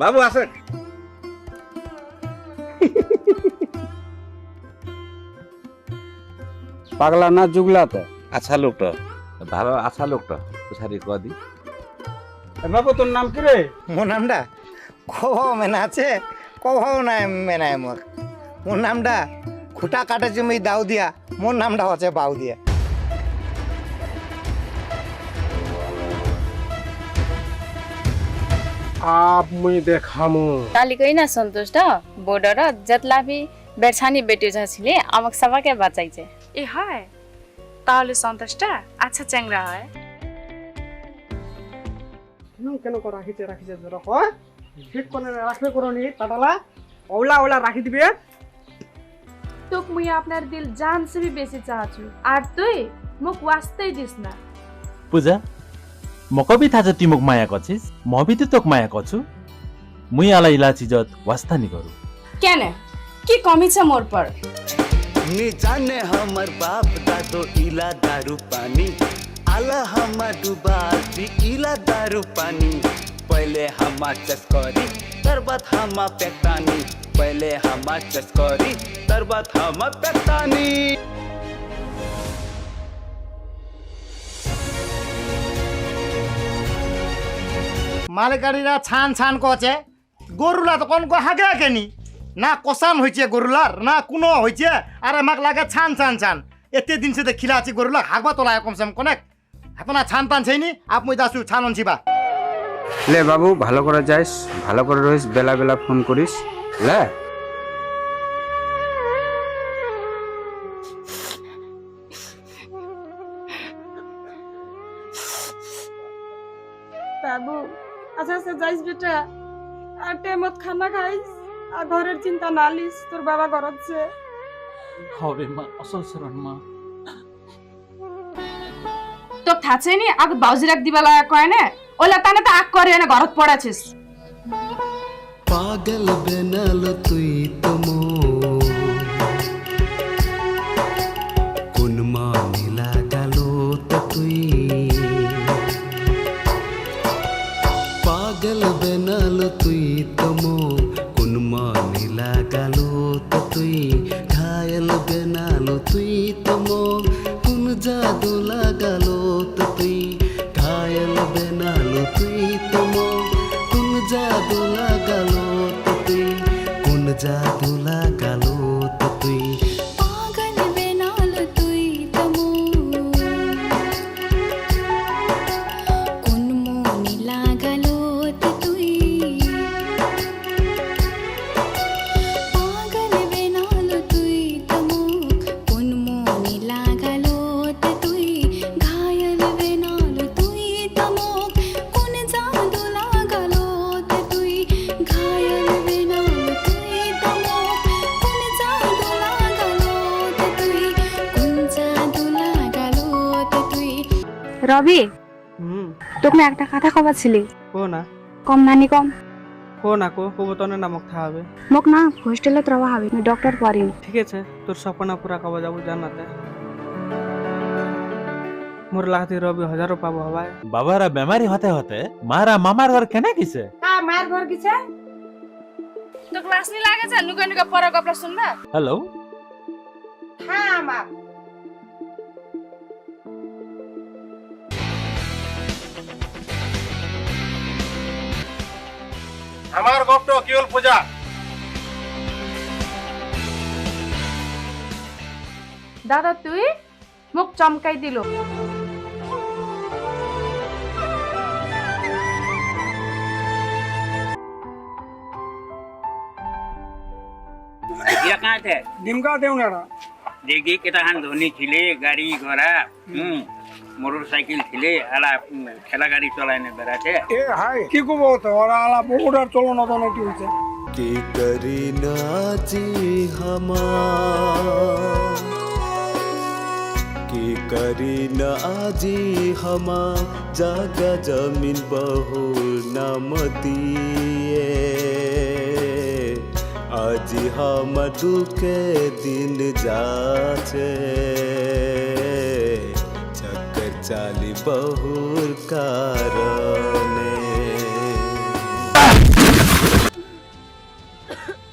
বাবু আসেন। পাগলা না জুগলাতে আচ্ছা লোকটা ভালো, আচ্ছা লোকটা সারি কদি। বাবু তোর নাম কি রে? মোর নামটা কবাও মেনা আছে, কবাও নাই মেনায় মোর নামটা খুঁটা কাটে জমি দাও দিয়া, মোর নামটা হচ্ছে বাউ দিয়া। आप मुई देखामु कालीकै ना सन्तोष द बोर्डर जतला भी बेरछानी बेटी যাচ্ছিলে আমাক সবাকে বাঁচাইছে। এ হয় তাহলে সন্তোষটা আচ্ছা চ্যাংরা হয়। কেন কো রাখিছে জরা হয় ঠিক করে রাখবে করনি টাটালা ওলা ওলা রাখি দিবে। তোক মুই আপনার দিল জান से भी বেশি চাহাছু আর তুই মুখ वास्ते दिस না। पूजा मको भी थाहा छ ती मुख माया कछिस, म भी त तोक माया कछु। मुई आला इलाची जत वास्ता नि गरु। কেন কি কমি छ मोर पर? नी जाने हमर बाप दादो इला दारू पानी, आला हमा डुबाती इला दारू पानी। पहले हमा चस्करी तरबत हमा पेटानी, पहले हमा चस्करी तरबत हमा पेटानी। মালগাড়িরা ছান ছান কছে গরুলা তো কোন কো হাগে কেনি না কসাম হইছে গরুলার না কোনো হইছে আর আমাক লাগে ছান ছান ছান এতে দিন সে খিলাছি গরুলা হাগবা তোলা কমসম কনেক হাতনা ছান টান छैনি আপ মুই দাসু ছান অনছিবা। লে বাবু ভালো করে যাইস, ভালো করে রইস, বেলা বেলা ফোন করিস লে। বাবু আচ্ছা আচ্ছা যাইস বেটা আর টাইমত খানা খাইস আর ঘরের চিন্তা না লিস তোর বাবা করছে। হবে মা অসল শরণ মা। তোক থাहा छैन आग बाउजीराक दिबाला कय ने ओला ताने त आग करे ने घरत पडाछिस। पागल बनालो तुई तमो कुनमा मिला गालो त तुई, पागल बनालो तुई तमो कुनमा मिला गालो त तुई, घायल बनालो तुई तमो कुन जादू लगालो त तुई, घायल बनालो तुई तमो कुन जादू लगालो त तुई, कुन जादू लगालो त तुई। पागल बेनाल तुई तमो कुन मोनी लागलो त तुई, पागल बेनाल तुई तमो कुन मोनी लागलो त तुई, घायल बेनाल तुई तमो कुन जादू लागलो त तुई, घायल बेनाल तुई तमो कुन जादू लागलो त तुई, कुन जादू लागलो त तुई। রবি তোকে একটা কথা কবার ছিলি কো না কম নানি কম কো না কো কবো তো না মুখ থাকবে। মোক না হোস্টেলে রওয়া হবে আমি ডক্টর পড়ি। ঠিক আছে তোর সপনা পুরা কবা যাবো জানাতে মোর লাগতে রবি হাজারো পাবো হবাই। बाबारा बेमारी होते होते मारा मामार घर केना किसे? मार घर की छ তোক লাস নি লাগে छ नुका नुका पर गप्ला सुनबा। हेलो हां मा আমার গপ্ত কিউল পূজা दादा তুই মুখ চমকাই দিল। या कहाँ थे? ডিমকা দেও না देखिए कितना खान धोनी थिले गाड़ी घोड़ा मोटरसाइकिल थिले आला ठेला गाड़ी चलाने बेरा थे। এ হাই কি কবো তো ওরা আলা বহুডার চলো না তো কি হইছে की करी नाजी हमा, की करी नाजी हमा, जागा जमीन बहु नामतिए, आज हम दुखे दिन जाचे, चक्कर चाली बहुर कारणे। रे